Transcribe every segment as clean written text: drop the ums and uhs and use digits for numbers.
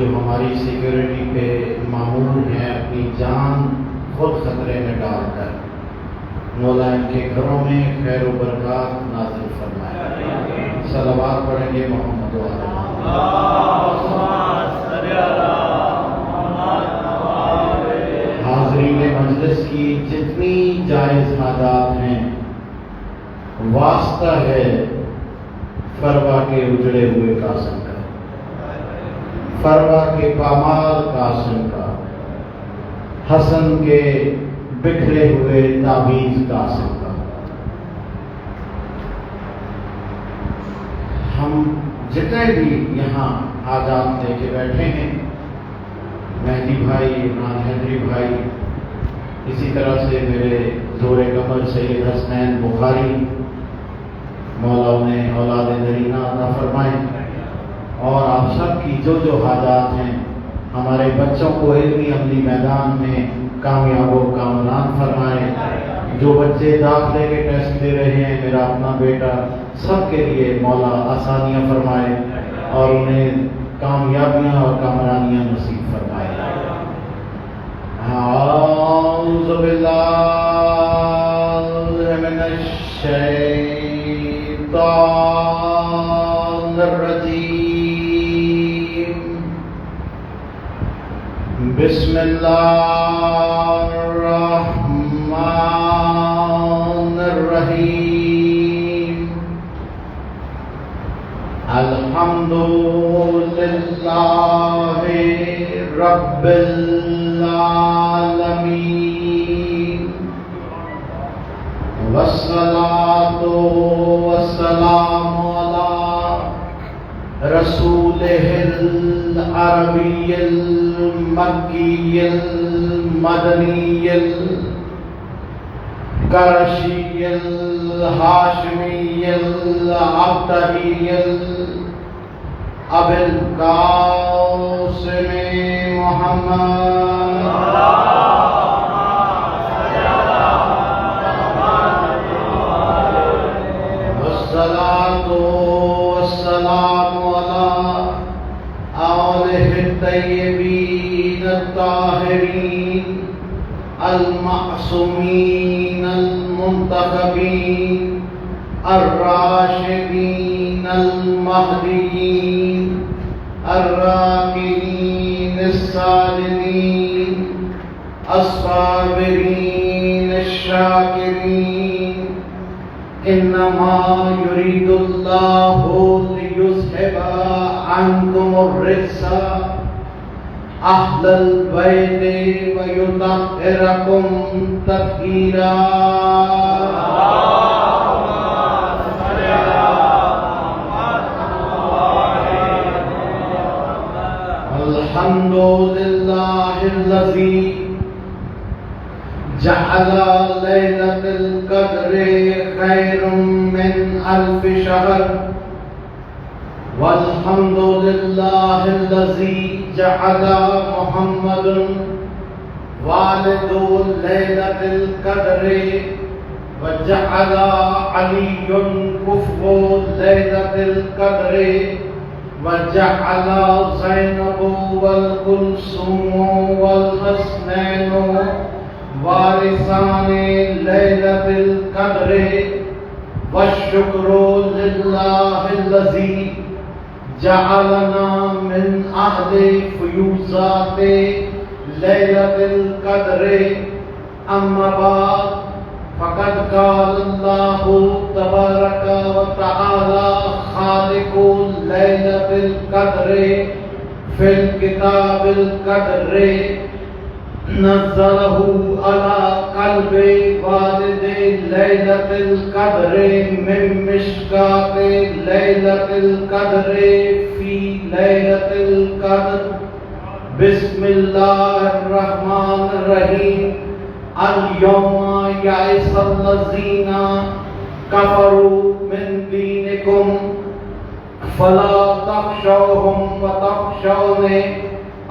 جو ہماری سیکیورٹی پہ مامور ہیں اپنی جان خود خطرے میں ڈال کر، مولا ان کے گھروں میں خیر و برکات نازل فرمائے۔ صلوات پڑھیں گے محمد و آل حاضرین مجلس کی جتنی جائز حاجات ہیں، واسطہ ہے فروا کے اجڑے ہوئے قاسم کا، فروا کے پامال قاسم کا، حسن کے بکھرے ہوئے تعویذ قاسم کا۔ ہم جتنے بھی یہاں حاجات لے کے بیٹھے ہیں، مہدی بھائی، عمران حیدری بھائی، اسی طرح سے میرے زور قمر سید حسنین بخاری، مولا انہیں اولاد نرینہ عطا فرمائیں، اور آپ سب کی جو جو حاجات ہیں، ہمارے بچوں کو علمی عملی میدان میں کامیاب و کامران فرمائے۔ جو بچے داخلے کے ٹیسٹ دے رہے ہیں، میرا اپنا بیٹا، سب کے لیے مولا آسانیاں فرمائے اور انہیں کامیابیاں اور کامرانیاں نصیب فرمائے۔ اعوذ باللہ من الشیطان الرجیم، بسم اللہ الرحمن الرحیم، الحمد للہ رب العالمین، والصلاة والسلام علی رسولہ العربی المکی المدنی القرشی الہاشمی العبدی ابی القاسم محمد والصلاة والسلام علی آلہ الطیبین الطاہرین المعصومین المنتخبین الراشدین المہدیین الراکعین الساجدین الصابرین الشاکرین۔ انما یرید اللہ لیذھب عنکم الرجس اہل البیت ویطہرکم تطہیرا۔ الحمد للہ الذی جعل لیلۃ القدر خیر من الف شہر، والحمد للہ الذی جعل محمد والد لیلۃ القدر، وجعل علی کفو لیلۃ القدر، وجعل زینب والکلثوم والحسنین وارثان لیلۃ القدر، والشکر للہ الذی جعلنا من اہل فیوزات لیلۃ القدر۔ اما بعد، فقد قال اللہ تبارک و تعالی خالق لیلۃ القدر فی الکتاب القدر، نزلہ علی قلب والد لیلۃ القدر من مشکاۃ لیلۃ القدر فی لیلۃ القدر۔ بسم اللہ الرحمن الرحیم۔ اليوم یئس الذین کفروا من دینکم فلا تخشوهم وتخشونی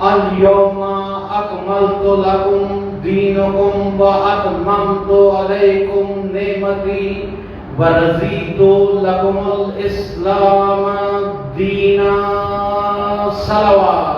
اليوم اکملت لکم دینکم واتممت علیکم نعمتی ورضیت لکم الاسلام دینا۔ صلوات۔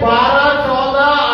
12-14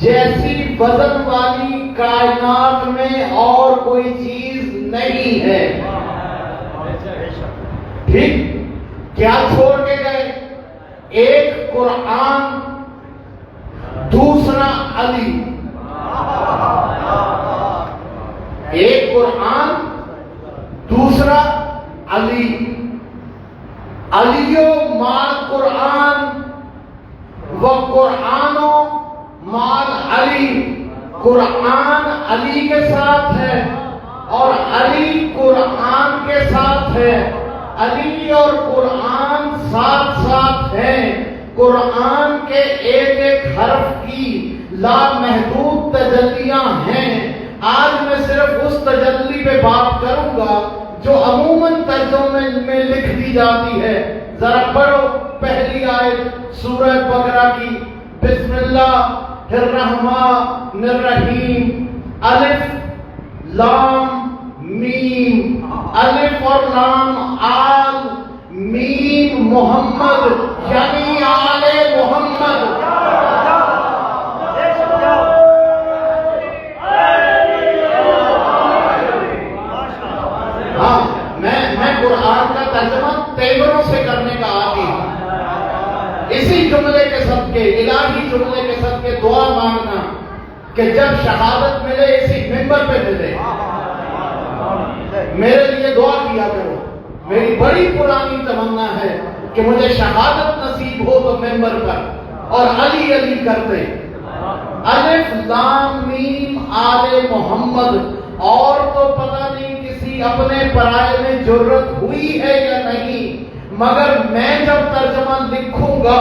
جیسی وزن والی کائنات میں اور کوئی چیز نہیں ہے. ٹھیک؟ کیا چھوڑ کے گئے؟ ایک قرآن، دوسرا علی. ایک قرآن، دوسرا علی. علیو مال قرآن و قرآنو مال علی. قرآن علی کے ساتھ ہے اور علی قرآن کے ساتھ ہے. علی اور قرآن ساتھ ساتھ ہیں. قرآن کے ایک ایک حرف کی لامحدود تجلیاں ہیں. آج میں صرف اس تجلی پہ بات کروں گا جو عموماً ترجمے میں لکھ دی جاتی ہے. ذرا پڑھو پہلی آیت سورہ بقرہ کی. بسم اللہ الرحمن الرحیم. الف لام میم. الف اور لام آل، میم محمد یعنی آل محمد. ہاں میں قرآن کا ترجمہ تیوروں سے کرنے کا عادی ہوں. اسی جملے کے صدقے، الہی جملے کے صدقے دعا مانگنا کہ جب شہادت ملے اسی منبر پہ ملے. میرے لیے دعا کیا کرو. میری بڑی پرانی تمنا ہے کہ مجھے شہادت نصیب ہو تو منبر پر اور علی علی کرتے. الف لام میم آل محمد. اور تو پتہ نہیں کسی اپنے پرائے میں جرت ہوئی ہے یا نہیں، مگر میں جب ترجمہ لکھوں گا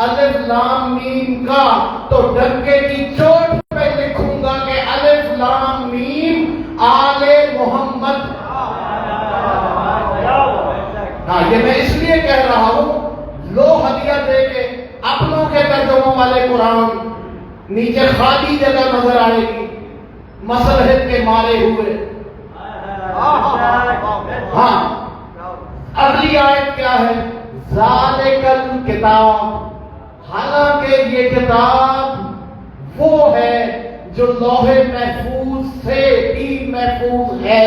الف لام میم کا تو ڈنکے کی چوٹ پہ لکھوں گا کہ الف لام میم آل محمد. ہاں یہ میں اس لیے کہہ رہا ہوں، لو ہدیہ دے کے اپنوں کے ترجموں والے قرآن نیچے خالی جگہ نظر آئے گی مصلحت کے مارے ہوئے. ہاں اگلی آیت کیا ہے؟ ذالک الکتاب. حالانکہ یہ کتاب وہ ہے جو لوح محفوظ سے بھی محفوظ ہے،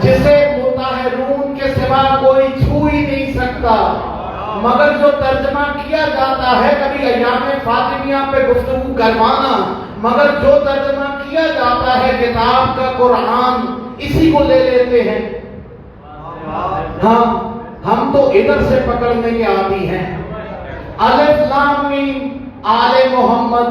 جسے مطہرون کے سوا کوئی چھو ہی نہیں سکتا. مگر جو ترجمہ کیا جاتا ہے، کبھی ایام فاطمیہ پہ گفتگو کروانا، مگر جو ترجمہ کیا جاتا ہے کتاب کا قرآن، اسی کو لے لیتے ہیں. ہاں ہم تو ادھر سے پکڑنے کے عادی ہیں. الف لام میم آل محمد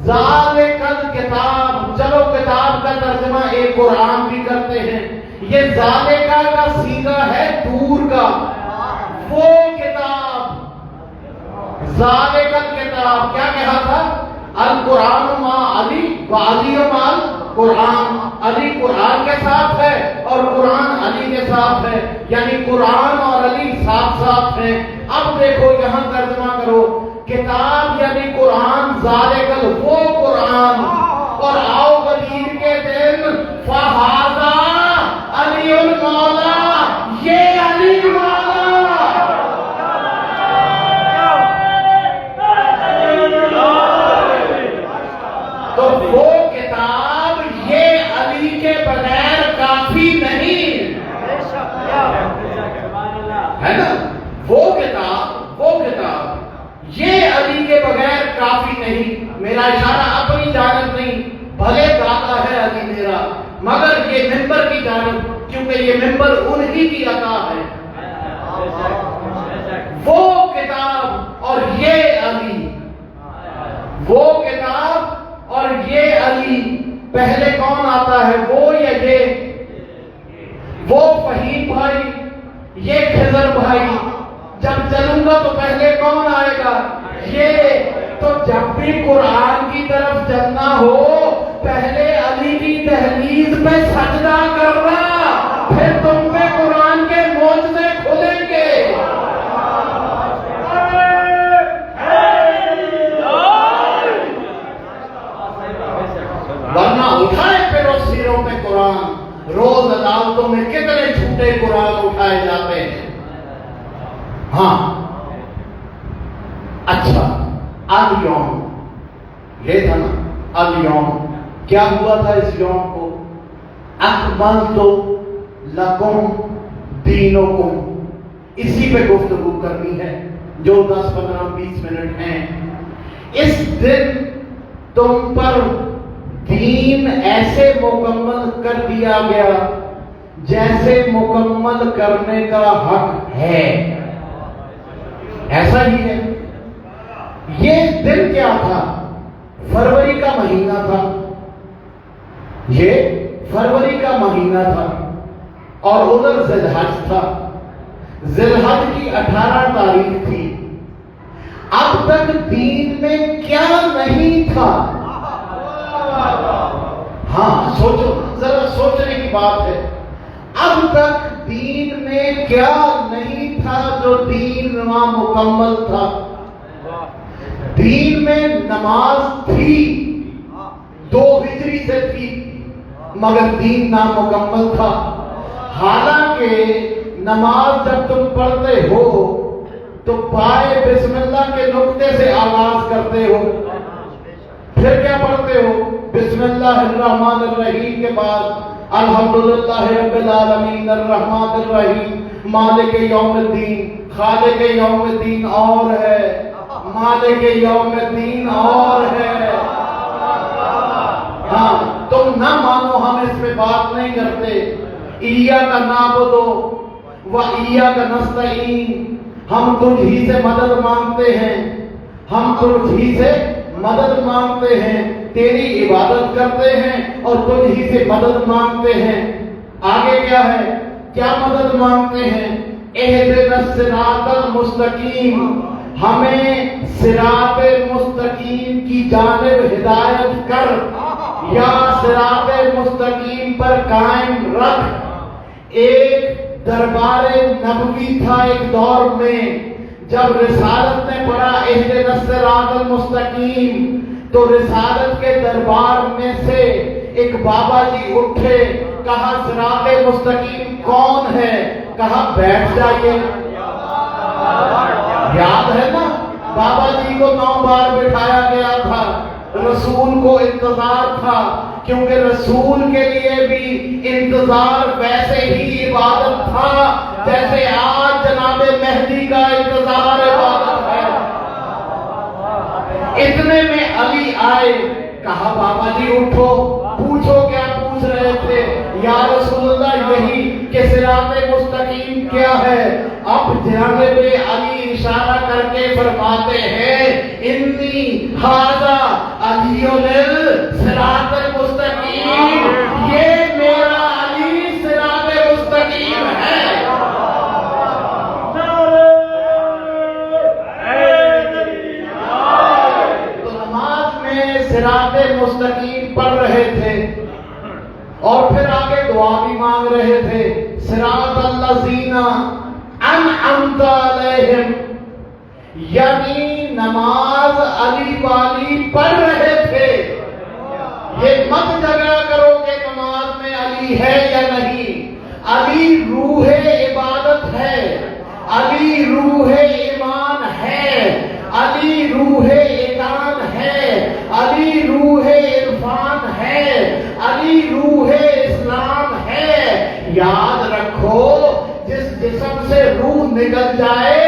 ذالک الکتاب. چلو کتاب کا ترجمہ ایک قرآن بھی کرتے ہیں. یہ ذالکہ کا صیغہ ہے دور کا. وہ کتاب، ذالک الکتاب کیا کہا تھا؟ القرآن ما علی و علی مال قرآن. علی قرآن کے ساتھ ہے اور قرآن علی کے ساتھ ہے، یعنی قرآن اور علی ساتھ ساتھ ہیں. اب دیکھو یہاں ترجمہ کرو، کتاب یعنی قرآن، ذالک وہ قرآن. اور آؤ غدیر کے دن فہذا علی المولا، یہ علی مولا. تو وہ کتاب یہ علی کے بغیر کافی نہیں ہے نا. وہ کتاب یہ علی کے بغیر کافی نہیں. میرا اشارہ اپنی جانب نہیں، بھلے داتا ہے علی میرا، مگر یہ منبر کی جانب، کیونکہ یہ منبر انہی کی عطا ہے. وہ کتاب اور یہ علی، وہ کتاب اور یہ علی. پہلے کون آتا ہے، وہ یا یہ؟ وہ فہیم بھائی، یہ خضر بھائی. جب چلوں گا تو پہلے کون آئے گا؟ یہ. تو جب بھی قرآن کی طرف چلنا ہو پہلے علی کی دہلیز پہ سجدہ کرنا، پھر تم پہ قرآن کے معجزے کھلیں گے. ورنہ اٹھائے پھر اس سیروں پہ قرآن. روز عدالتوں میں کتنے جھوٹے قرآن اٹھائے جاتے ہیں. ہاں اچھا، الیوم یہ تھا نا الیوم. کیا ہوا تھا اس یوم کو؟ اکملت لکم دینکم. اسی پہ گفتگو کرنی ہے جو 10 15 20 منٹ ہیں. اس دن تم پر دین ایسے مکمل کر دیا گیا جیسے مکمل کرنے کا حق ہے. ایسا ہی ہے. یہ دن کیا تھا؟ فروری کا مہینہ تھا. یہ فروری کا مہینہ تھا اور ادھر ذی الحج تھا. ذی الحج کی 18 تاریخ تھی. اب تک دین میں کیا نہیں تھا؟ ہاں سوچو، ذرا سوچنے کی بات ہے. اب تک دین میں کیا نہیں تھا جو دین وہاں مکمل تھا؟ دین میں نماز تھی، 2 ہجری سے تھی، مگر دین نامکمل تھا. حالانکہ نماز جب تم پڑھتے ہو تو پائے بسم اللہ کے نقطے سے آغاز کرتے ہو. پھر کیا پڑھتے ہو؟ بسم اللہ الرحمن الرحیم کے بعد الحمدللہ رب العالمین الرحمن الرحیم مالک یوم الدین. خالق یوم الدین اور ہے، مالک یوم الدین اور ہے. ہاں تم نہ مانو، ہم اس پہ بات نہیں کرتے. ایاک نعبد و ایاک نستعین. ہم تجھ ہی سے مدد مانگتے ہیں، ہم تجھ ہی سے مدد مانگتے ہیں، تیری عبادت کرتے ہیں اور تجھ ہی سے مدد مانگتے ہیں. آگے کیا ہے؟ کیا مدد مانگتے ہیں؟ اہدنا الصراط المستقیم. ہمیں صراط مستقیم کی جانب ہدایت کر، یا صراط مستقیم پر قائم رکھ. ایک دربار نبوی تھا ایک دور میں. جب رسالت نے پڑھا اہدنا الصراط المستقیم تو رسالت کے دربار میں سے ایک بابا جی اٹھے. کہا صراط مستقیم کون ہے؟ کہا بیٹھ جائیے. یاد ہے نا بابا جی کو 9 بار بٹھایا گیا تھا. رسول کو انتظار تھا، کیونکہ رسول کے لیے بھی انتظار ویسے ہی عبادت تھا جیسے آج جناب مہدی کا انتظار عبادت ہے. اتنے میں علی آئے. کہا بابا جی اٹھو، پوچھو کیا پوچھ رہے تھے؟ یا رسول اللہ یہی کہ صراط مستقیم کیا ہے. اب جناب علی اشارہ کر کے فرماتے ہیں انی ھذا علی صراط المستقیم. یہ میرا علی صراط مستقیم ہے. تو نماز میں صراط مستقیم پڑھ رہے تھے اور پھر آگے دعا بھی مانگ رہے تھے. صراط الذین انعمت علیہم. یعنی نماز علی والی پڑھ رہے تھے. یہ مت جھگڑا کرو کہ نماز میں علی ہے یا نہیں. علی روح عبادت ہے، علی روح ایمان ہے، علی روح اطاعت ہے، علی روح عرفان ہے، علی روح اسلام ہے. یاد رکھو جس جسم سے روح نکل جائے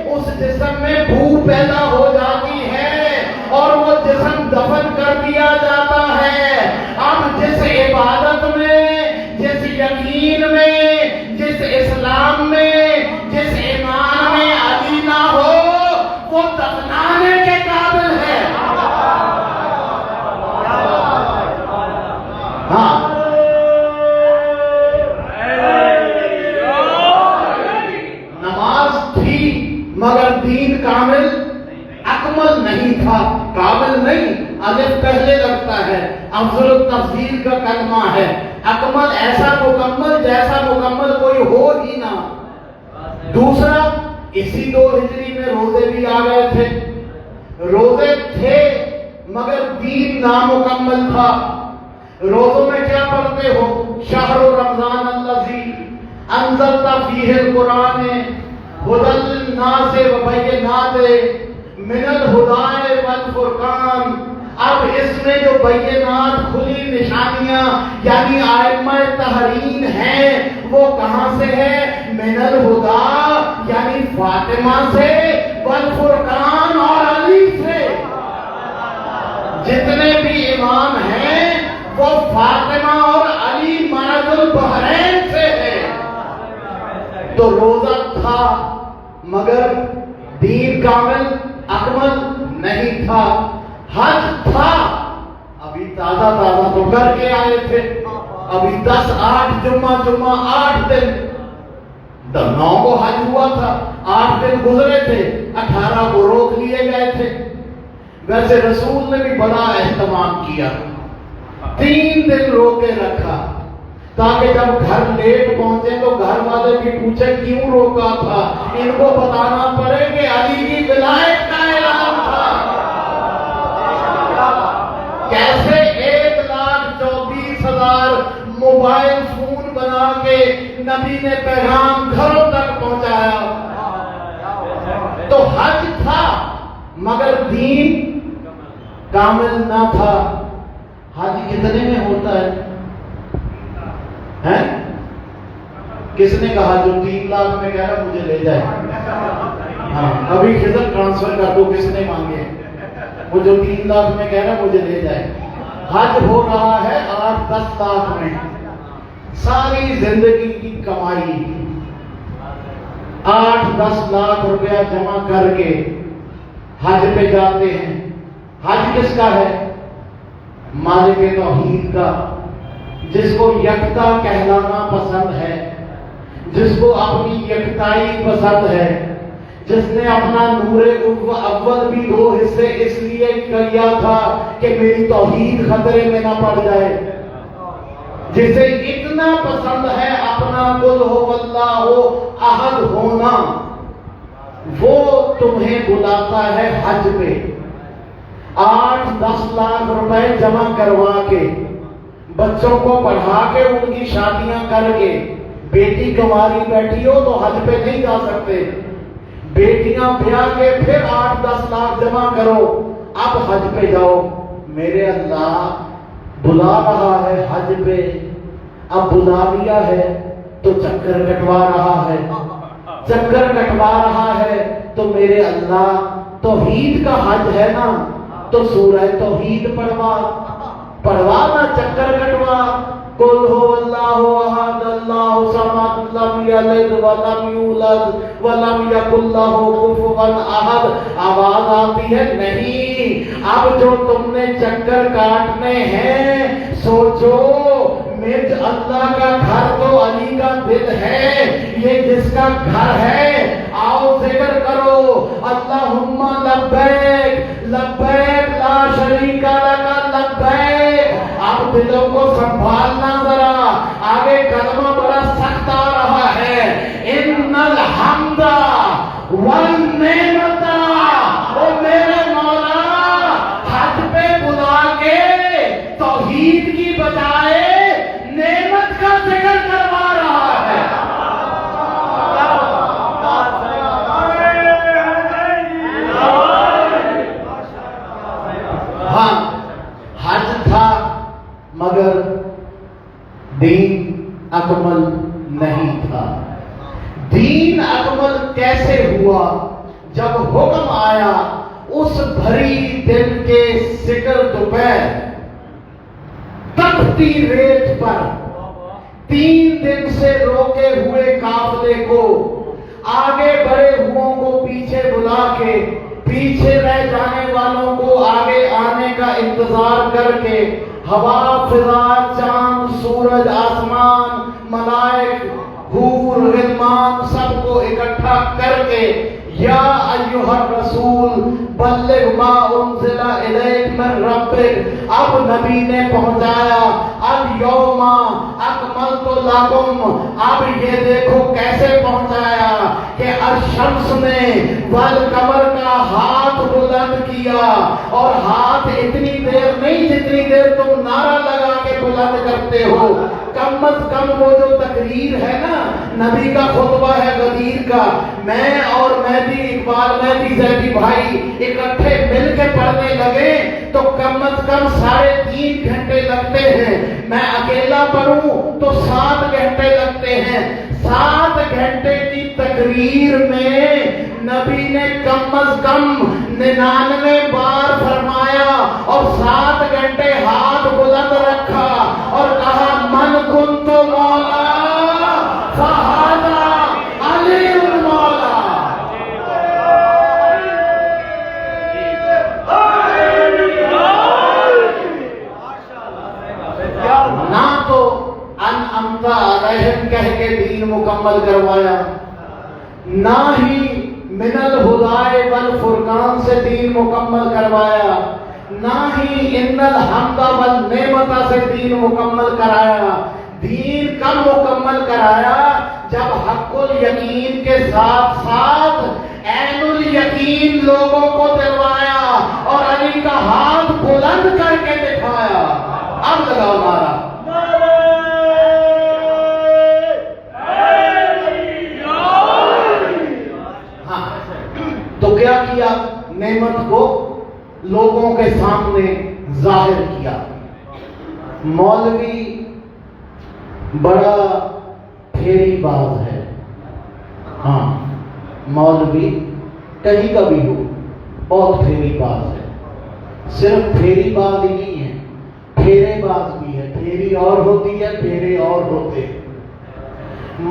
اس جسم میں بھو پیدا ہو جاتی ہے اور وہ جسم دفن کر دیا جاتا ہے. اب جس عبادت میں، جس یقین میں، جس اسلام میں، جس ایمان میں علی نہ ہو وہ دفنانے کے قابل ہے. ہاں نماز تھی مگر دین کامل اکمل نہیں تھا. کامل نہیں، الف پہلے لگتا ہے، افضل التفضیل کا کلمہ ہے. اکمل ایسا مکمل جیسا مکمل کوئی ہو ہی نہ. دوسرا اسی 2 ہجری میں روزے بھی آ گئے تھے. روزے تھے مگر دین نامکمل تھا. روزوں میں کیا پڑھتے ہو؟ شہر رمضان الذی انزلت فیہ القرآن ھدی للناس وبینات من الہدی والفرقان اب اس میں جو بینات کھلی نشانیاں یعنی آئمہ تحرین ہیں وہ کہاں سے ہے؟ من الہدی یعنی فاطمہ سے، والفرقان اور علی سے۔ جتنے بھی امام ہیں وہ فاطمہ اور علی مرج البحرین سے ہے۔ تو روزہ تھا مگر دین کامل اکمل نہیں تھا، حج تھا ابھی تازہ تو کر کے آئے تھے، ابھی 10/8 جمعہ 8 دن، 9 کو حج ہوا تھا، 8 دن گزرے تھے، 18 کو روک لیے گئے تھے۔ ویسے رسول نے بھی بڑا اہتمام کیا، 3 دن روکے رکھا تاکہ جب گھر لیٹ پہنچے تو گھر والے بھی پوچھے کیوں روکا تھا، ان کو بتانا پڑے کہ علی کی ولایت کا اعلان تھا۔ کیسے 1,34,000 موبائل فون بنا کے نبی نے پیغام گھروں تک پہنچایا۔ تو حج تھا مگر دین کامل نہ تھا۔ حج کتنے میں ہوتا ہے؟ کس نے کہا جو 3 لاکھ میں کہہ رہا مجھے لے جائے؟ ہاں ابھی خزر ٹرانسفر کر دو، کس نے مانگے؟ وہ جو 3 لاکھ میں کہہ رہا مجھے لے جائے۔ حج ہو رہا ہے 8-10 لاکھ میں، ساری زندگی کی کمائی 8-10 لاکھ روپیہ جمع کر کے حج پہ جاتے ہیں۔ حج کس کا ہے؟ مالک توحید کا، جس کو یکتا کہلانا پسند ہے، جس کو اپنی یکتائی پسند ہے، جس نے اپنا نور اول بھی 2 حصے اس لیے کیا تھا کہ میری توحید خطرے میں نہ پڑ جائے، جسے اتنا پسند ہے اپنا قل هو اللہ احد ہونا، وہ تمہیں بلاتا ہے حج پہ۔ 8-10 لاکھ روپے جمع کروا کے، بچوں کو پڑھا کے، ان کی شادیاں کر کے، بیٹی کنواری بیٹھی ہو تو حج پہ نہیں جا سکتے، بیٹیاں بیاہ کے پھر 8-10 لاکھ جمع کرو، اب حج پہ جاؤ۔ میرے اللہ بلا رہا ہے حج پہ، اب بلا لیا ہے تو چکر کٹوا رہا ہے، چکر کٹوا رہا ہے تو میرے اللہ توحید کا حج ہے نا، تو سورہ توحید پڑھوا نا، چکر کٹوا۔ قل هو اللہ احد اللہ الصمد لم یلد ولم یولد ولم یکن لہ کفوا احد۔ آواز آتی ہے نہیں، اب جو تم نے چکر کاٹنے ہیں سوچو، مرج اللہ کا گھر تو علی کا دل ہے، یہ جس کا گھر ہے آؤ ذکر کرو، اللہم لبیک لبیک لا شریک لک لبیک۔ اب دلوں کو سنبھالنا ذرا، آگے کلمہ بڑا سخت آ رہا ہے، ان الحمد والنعمت، او میرے مولا حج پہ بلا کے توحید کی بجائے نعمت کا ذکر کروا رہا ہے۔ ہاں حج تھا مگر دین اکمل نہیں تھا۔ دین اکمل کیسے ہوا؟ جب حکم آیا اس بھری دن کے سکر دوپہر تپتی ریت پر 3 دن سے روکے ہوئے قافلے کو، آگے بڑھے ہوں کو پیچھے بلا کے، پیچھے رہ جانے والوں کو آگے آنے کا انتظار کر کے، ہوا، فضا، چاند، سورج، آسمان، ملائک، حور، غلمان، سب کو اکٹھا کر کے، یا ایھا الرسول بلغ ما انزل الیک من ربک، اب نبی نے پہنچایا، الیوم اکملت لکم، اب یہ دیکھو کیسے پہنچایا کہ الشمس نے والقمر کا ہاتھ بلند کیا، اور ہاتھ اتنی دیر نہیں جتنی دیر تم نعرہ لگا کے بلند کرتے ہو، کم از کم وہ جو تقریر ہے نا، نبی کا خطبہ ہے غدیر کا، میں اور مہدی اقبال مہدی زیدی بھائی اکٹھے مل کے پڑھنے لگے تو کم از کم 3.5 گھنٹے لگتے ہیں، میں اکیلا پڑھوں تو 7 گھنٹے لگتے ہیں۔ 7 گھنٹے کی تقریر میں نبی نے کم از کم 99 بار فرمایا اور 7 گھنٹے ہاتھ بلند رکھا اور کہا من کنت مولا فہذا علی المولا۔ نہ تو انعمت علیہم کہہ کے دین مکمل کروایا، نہ ہی من الہدی والفرقان سے دین مکمل کروایا، نہ ہی ان الحمد والنعمت سے دین مکمل کرایا۔ دین کب مکمل کرایا؟ جب حق الیقین کے ساتھ ساتھ عین الیقین لوگوں کو دلوایا اور علی کا ہاتھ بلند کر کے دکھایا۔ اب لگاؤ نعرہ۔ تو کیا کیا؟ نعمت کو لوگوں کے سامنے ظاہر کیا۔ مولوی بڑا پھیری باز ہے، ہاں مولوی کہیں کا بھی ہو بہت پھیری باز ہے۔ صرف پھیری باز ہی نہیں ہے، پھیرے باز بھی ہے۔ پھیری اور ہوتی ہے، پھیرے اور ہوتے ہیں۔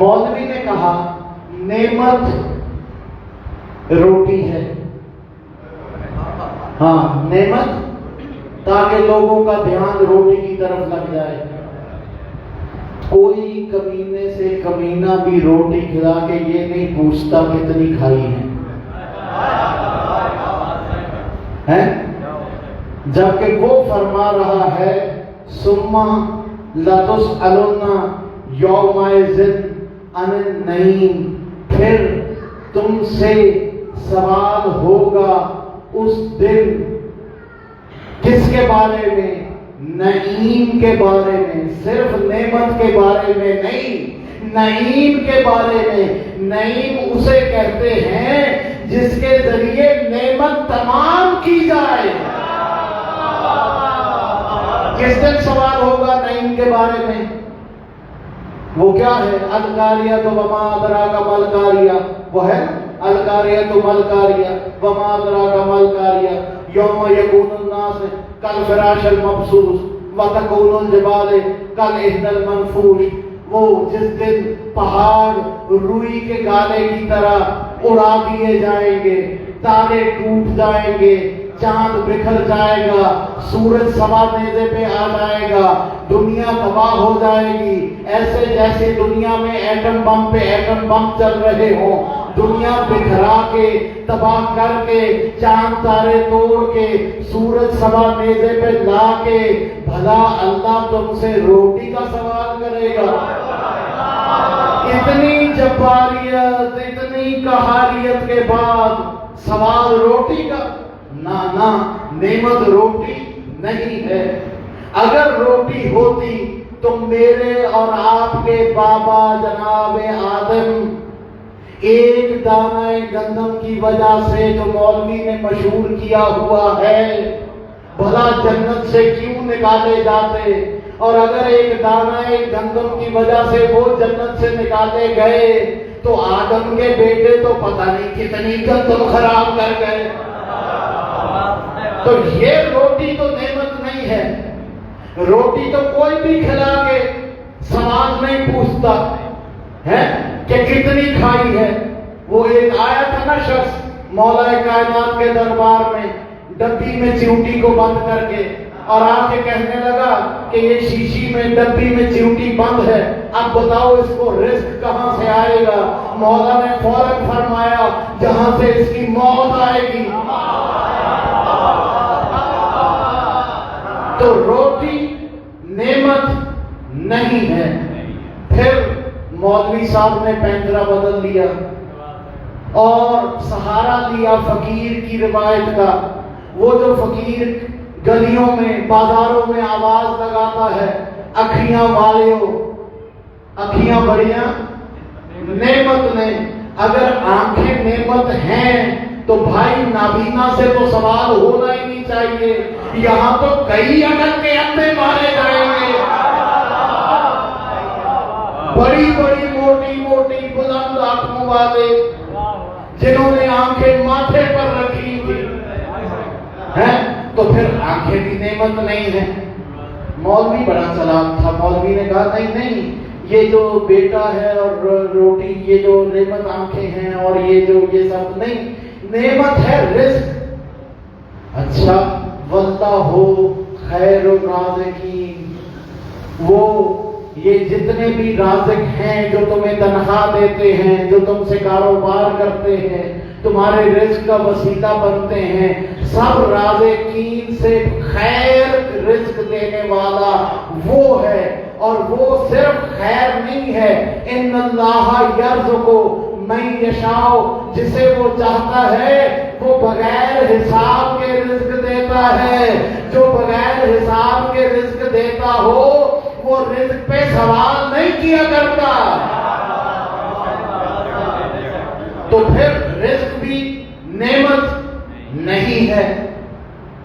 مولوی نے کہا نعمت روٹی ہے، ہاں نعمت، تاکہ لوگوں کا دھیان روٹی کی طرف لگ جائے۔ کوئی کمینے سے کمینہ بھی روٹی کھلا کے یہ نہیں پوچھتا کتنی کھائی ہے، جبکہ وہ فرما رہا ہے ثم لتسألن یومئذ عن النعیم، پھر تم سے سوال ہوگا اس دن کس کے بارے میں؟ نعیم کے بارے میں۔ صرف نعمت کے بارے میں نہیں، نعیم کے بارے میں۔ نعیم اسے کہتے ہیں جس کے ذریعے نعمت تمام کی جائے۔ کس دن سوال ہوگا نعیم کے بارے میں؟ وہ کیا ہے؟ القاریہ وما ادراک ما القاریہ، وہ ہے القاریہ ملقاریہ وما ادراک ما القاریہ، یوم یکون الناس کالفراش المبثوث وتکون الجبال کالعہن المنفوش۔ وہ جس دن پہاڑ روئی کے گالے کی طرح اڑا دیے جائیں گے، تارے ٹوٹ جائیں گے، چاند بکھر جائے گا، سورج سوا نیزے پہ آ جائے گا، دنیا تباہ ہو جائے گی، ایسے جیسے دنیا میں ایٹم بم پہ ایٹم بم چل رہے ہوں، دنیا بکھرا کے تباہ کر کے چاند تارے توڑ کے سورج سوا نیزے پہ لا کے بھلا اللہ تم سے روٹی کا سوال کرے گا؟ اتنی جباریت، اتنی قہاریت کے بعد سوال روٹی کا؟ نہ نہ، نعمت روٹی نہیں ہے۔ اگر روٹی ہوتی تو میرے اور آپ کے بابا جناب آدم ایک دانہ گندم کی وجہ سے جو مولوی نے مشہور کیا ہوا ہے بھلا جنت سے کیوں نکالے جاتے؟ اور اگر ایک دانہ گندم کی وجہ سے وہ جنت سے نکالے گئے تو آدم کے بیٹے تو پتہ نہیں کتنی گندم خراب کر گئے۔ تو یہ روٹی تو نعمت نہیں ہے۔ روٹی تو کوئی بھی کھلا کے سوال نہیں پوچھتا ہے کہ کتنی کھائی ہے۔ وہ ایک آیا تھا نا شخص مولا کائنات کے دربار میں ڈبی میں چیونٹی کو بند کر کے، اور آ کے کہنے لگا کہ یہ شیشی میں ڈبی میں چیونٹی بند ہے، اب بتاؤ اس کو رزق کہاں سے آئے گا؟ مولا نے فوراً فرمایا جہاں سے اس کی موت آئے گی۔ تو روٹی نعمت نہیں ہے۔ پھر مولوی صاحب نے پینترا بدل لیا اور سہارا لیا فقیر کی روایت کا۔ وہ جو فقیر گلیوں میں بازاروں میں آواز لگاتا ہے اکھیاں والیو، اکھیاں بڑیاں نعمت نے۔ اگر آنکھیں نعمت ہیں تو بھائی نابینا سے تو سوال ہونا ہی نہیں چاہیے، یہاں تو کئی عقل کے اندھے مارے جائیں گے، بڑی بڑی موٹی موٹی بلند آنکھوں والے جنہوں نے آنکھیں ماتھے پر رکھی تھی، تو پھر آنکھیں بھی نعمت نہیں ہے؟ مولوی بڑا چلاک تھا، مولوی نے کہا نہیں، یہ جو بیٹا ہے اور روٹی، یہ جو نعمت آنکھیں ہیں اور یہ سب نہیں، نعمت ہے رزق۔ اچھا، واللہ خیر الرازقین، وہ یہ جتنے بھی رازق ہیں جو تمہیں تنخواہ دیتے ہیں، جو تم سے کاروبار کرتے ہیں، تمہارے رزق کا وسیلہ بنتے ہیں، سب رازقین سے خیر رزق دینے والا وہ ہے، اور وہ صرف خیر نہیں ہے، ان اللہ یرزق من یشاء، جسے وہ چاہتا ہے وہ بغیر حساب کے رزق دیتا ہے، جو بغیر حساب کے رزق دیتا ہو وہ رزق پہ سوال نہیں کیا کرتا۔ تو پھر رزق بھی نعمت نہیں ہے،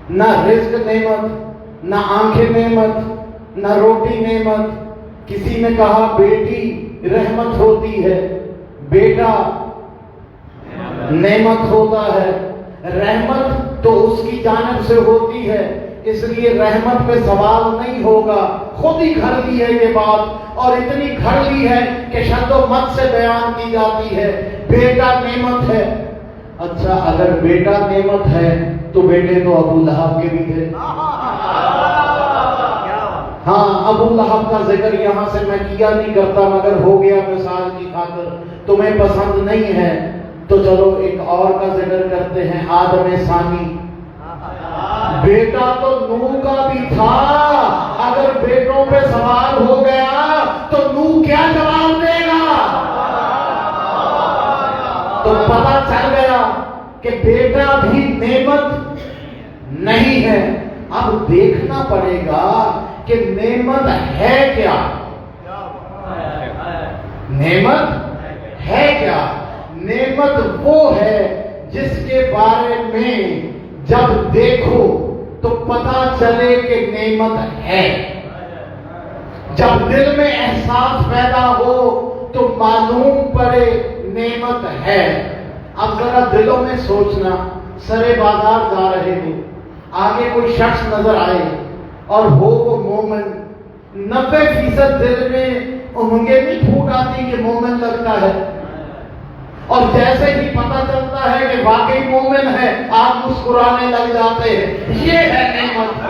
نہ رزق نعمت، نہ آنکھیں نعمت، نہ روٹی نعمت۔ کسی نے کہا بیٹی رحمت ہوتی ہے، بیٹا نعمت ہوتا ہے، رحمت تو اس کی جانب سے ہوتی ہے، اس لیے رحمت پہ سوال نہیں ہوگا۔ خود ہی گھڑ لی ہے یہ بات، اور اتنی گھڑ لی ہے کہ شد و مت سے بیان کی جاتی ہے، بیٹا نعمت ہے۔ اچھا، اگر بیٹا نعمت ہے تو بیٹے تو ابو لہب کے بھی تھے۔ ہاں، ابو لہب کا ذکر یہاں سے میں کیا نہیں کرتا، مگر ہو گیا مثال کی خاطر، تمہیں پسند نہیں ہے تو چلو ایک اور کا ذکر کرتے ہیں، آدم ثانی۔ بیٹا تو نوح کا بھی تھا، اگر بیٹوں پہ سوال ہو گیا تو نوح کیا جواب دے گا؟ تو پتہ چل گیا کہ بیٹا بھی نعمت نہیں ہے۔ اب دیکھنا پڑے گا کہ نعمت ہے کیا؟ نعمت ہے کیا؟ نعمت وہ ہے جس کے بارے میں جب دیکھو تو پتہ چلے کہ نعمت ہے، جب دل میں احساس پیدا ہو تو معلوم پڑے نعمت ہے۔ اب ذرا دلوں میں سوچنا، سرے بازار جا رہے ہو، آگے کوئی شخص نظر آئے اور ہو وہ مومن، 90% دل میں امنگیں نہیں پھوٹ آتی کہ مومن لگتا ہے، اور جیسے ہی پتہ چلتا ہے کہ واقعی مومن ہے آپ مسکرانے لگ جاتے ہیں۔ یہ ہے نعمت۔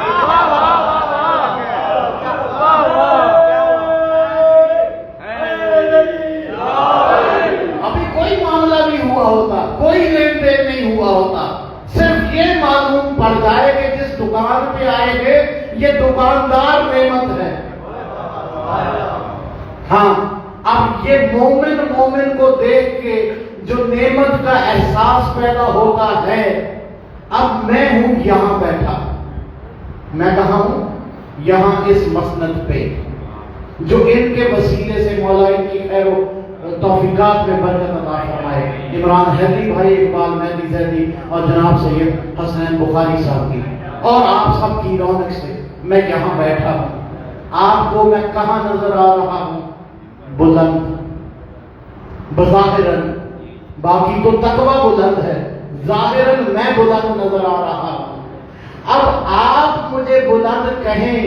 ابھی کوئی معاملہ نہیں ہوا ہوتا، کوئی لین دین نہیں ہوا ہوتا، صرف یہ معلوم پڑ جائے کہ جس دکان پہ آئے گے یہ دکاندار نعمت ہے۔ ہاں، اب یہ مومن کو دیکھ کے جو نعمت کا احساس پیدا ہوتا ہے۔ اب میں ہوں یہاں بیٹھا، میں کہاں ہوں؟ یہاں اس مسند پہ، جو ان کے وسیلے سے مولا ان کی خیر و توفیقات میں برکت عطا فرمائے، عمران حیدری بھائی، اقبال مہدی زیدی اور جناب سید حسنین بخاری صاحب کی اور آپ سب کی رونق سے میں یہاں بیٹھا ہوں۔ آپ کو میں کہاں نظر آ رہا ہوں؟ بلند بظاہراً، باقی تو تقوی بلند ہے، ظاہراً میں بلند نظر آ رہا ہوں۔ اب آپ مجھے بلند کہیں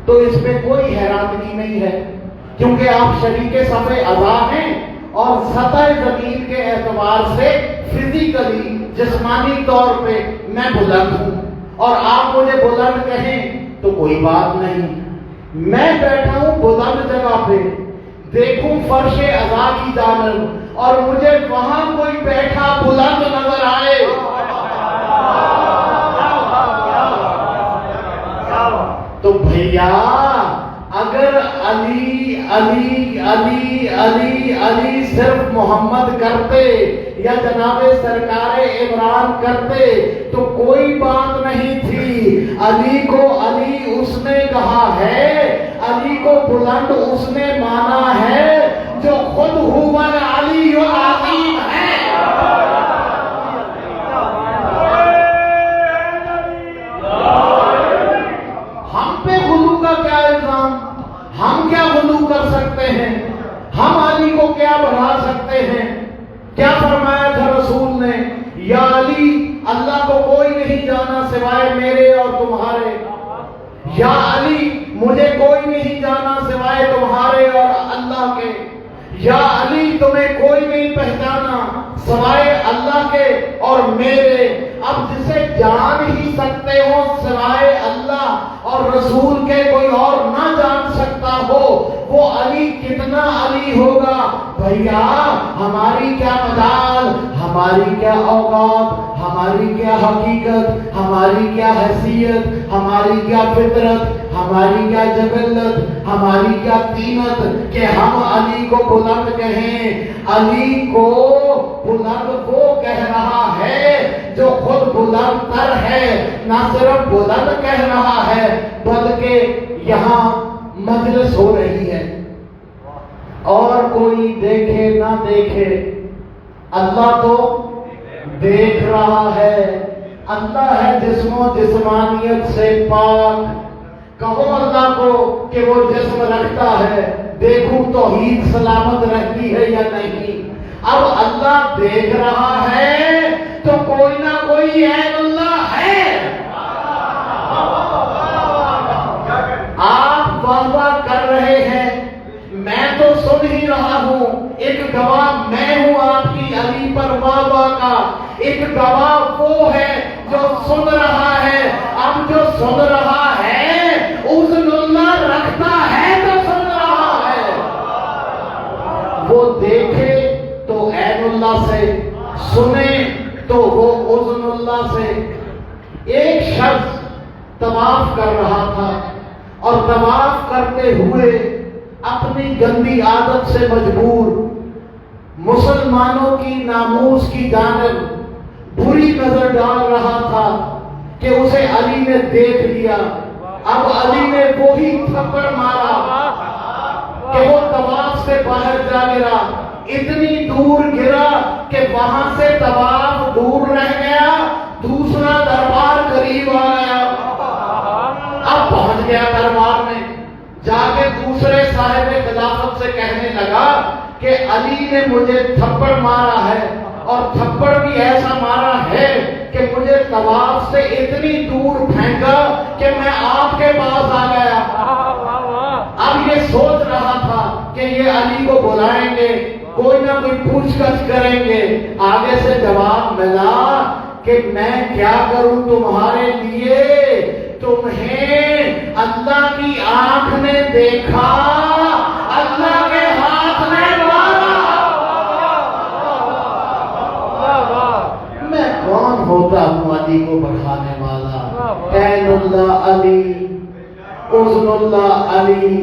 تو اس میں کوئی حیرانی نہیں ہے، کیونکہ آپ شریک صف اعضاء ہیں، اور سطح زمین کے اعتبار سے فزیکلی جسمانی طور پہ میں بلند ہوں، اور آپ مجھے بلند کہیں تو کوئی بات نہیں۔ میں بیٹھا ہوں بلند جگہ پہ، دیکھوں فرش اعضاء کی جانب اور مجھے وہاں کوئی بیٹھا بلند نظر آئے تو بھیا، اگر علی علی علی علی علی صرف محمد کرتے یا جناب سرکار عمران کرتے تو کوئی بات نہیں تھی۔ علی کو علی اس نے کہا ہے، علی کو بلند اس نے مانا ہے جو خود ہوا علی العظیم ہے۔ یا علی اللہ کو کوئی نہیں جانا سوائے میرے اور تمہارے، یا علی مجھے کوئی نہیں جانا سوائے تمہارے اور اللہ کے، یا علی تمہیں کوئی نہیں پہچانا سوائے اللہ کے اور میرے۔ اب جسے جان ہی سکتے ہو سوائے اللہ اور رسول کے کوئی اور نہ جان سکتا ہو، وہ علی کتنا علی ہوگا؟ بھیا ہماری کیا مجال، ہماری کیا اوقات، ہماری کیا حقیقت، ہماری کیا حیثیت، ہماری کیا فطرت، ہماری کیا جبلت، ہماری کیا قیمت کہ ہم علی کو بلند کہیں۔ علی کو بلند وہ کہہ رہا ہے جو خود بلند تر ہے، نہ صرف بلند کہہ رہا ہے بلکہ یہاں مجلس ہو رہی ہے اور کوئی دیکھے نہ دیکھے، اللہ تو دیکھ رہا ہے۔ اللہ ہے جسم و جسمانیت سے پاک، کہو اللہ کو کہ وہ جسم رکھتا ہے، دیکھوں توحید سلامت رہتی ہے یا نہیں۔ اب اللہ دیکھ رہا ہے تو کوئی نہ کوئی عین اللہ ہے۔ آپ واہ واہ کر رہے ہیں، میں تو سن ہی رہا ہوں، ایک گواہ میں ہوں آپ کی علی پر واہ واہ کا، ایک گواہ وہ ہے جو سن رہا ہے۔ اب جو سن رہا ہے اذن اللہ رکھتا ہے تو سن رہا ہے، وہ دیکھے تو عین اللہ سے، سنے تو وہ اذن اللہ سے۔ ایک شخص طواف کر رہا تھا اور طواف کرتے ہوئے اپنی گندی عادت سے مجبور مسلمانوں کی ناموس کی جانب بری نظر ڈال رہا تھا کہ اسے علی نے دیکھ لیا۔ اب علی نے وہی تھپڑ مارا کہ وہ طواف سے باہر جا گرا، اتنی دور گرا کہ وہاں سے طواف دور رہ گیا، دوسرا دربار قریب آ گیا۔ اب پہنچ گیا دربار میں، جا کے دوسرے صاحب خلافت سے کہنے لگا کہ علی نے مجھے تھپڑ مارا ہے اور تھپڑ بھی ایسا مارا ہے کہ مجھے طواف سے اتنی دور پھینکا کہ میں آپ کے پاس آ گیا۔ اب یہ سوچ رہا تھا کہ یہ علی کو بلائیں گے، کوئی نہ کوئی پوچھ گچھ کریں گے۔ آگے سے جواب ملا کہ میں کیا کروں تمہارے لیے، تمہیں اللہ کی آنکھ نے دیکھا، اللہ کے ہاتھ نے مارا۔ میں کون ہوتا ہوں علی کو بڑھانے والا؟ عین اللہ علی، اذن اللہ علی،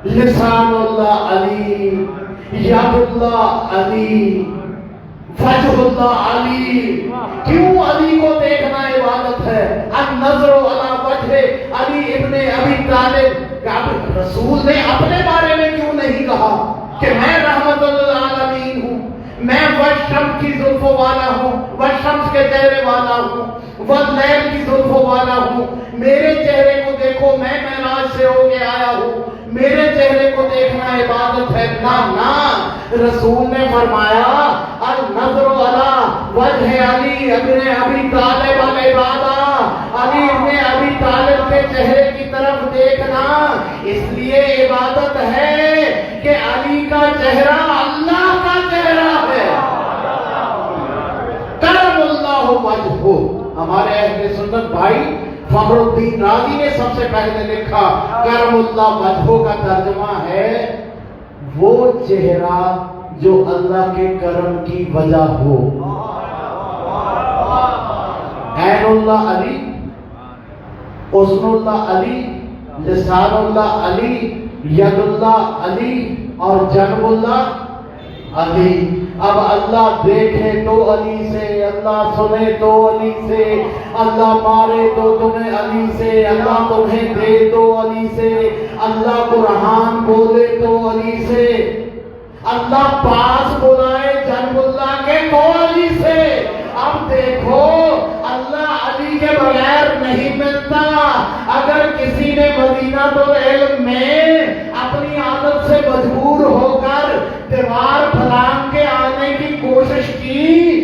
لسان اللہ علی، ید اللہ علی، وجہ اللہ علی۔ کیوں علی کو دیکھنا عبادت ہے؟ النظر علی وجہ علی ابن ابی طالب۔ رسول نے اپنے بارے میں کیوں نہیں کہا کہ میں رحمت للعالمین ہوں، میں والشمس کی زلفوں والا ہوں، والشمس کے چہرے والا ہوں، واللیل کی زلفوں والا ہوں، میرے چہرے کو دیکھو، میں معراج سے ہو کے آیا ہوں، میرے چہرے کو دیکھنا عبادت ہے؟ نہ، رسول نے فرمایا النظر علی وجہ علی ابن ابی طالب العبادہ، علی ابن ابی طالب کے چہرے کی طرف دیکھنا اس لیے عبادت ہے کہ علی کا چہرہ اللہ کا چہرہ ہے۔ کرم اللہ وجہہ، ہمارے اہل سنت بھائی فخر الدین رازی نے سب سے پہلے لکھا کرم اللہ وجہہ کا ترجمہ ہے وہ چہرہ جو اللہ کے کرم کی وجہ ہو۔ عین اللہ علی، اذن اللہ علی، لسان اللہ علی، ید اللہ علی اور جنب اللہ علی۔ اب اللہ دیکھے تو علی سے، اللہ سنے تو علی سے، اللہ مارے تو تمہیں علی سے، اللہ تمہیں دے تو علی سے، اللہ قرآن بولے تو علی سے، اللہ پاس بلائے جنب اللہ کے تو علی سے۔ اب دیکھو اللہ علی کے بغیر نہیں ملتا۔ اگر کسی نے مدینہ العلم میں اپنی عادت سے مجبور ہو کر دیوار پھلانگ کے آنے کی کوشش کی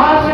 وہاں سے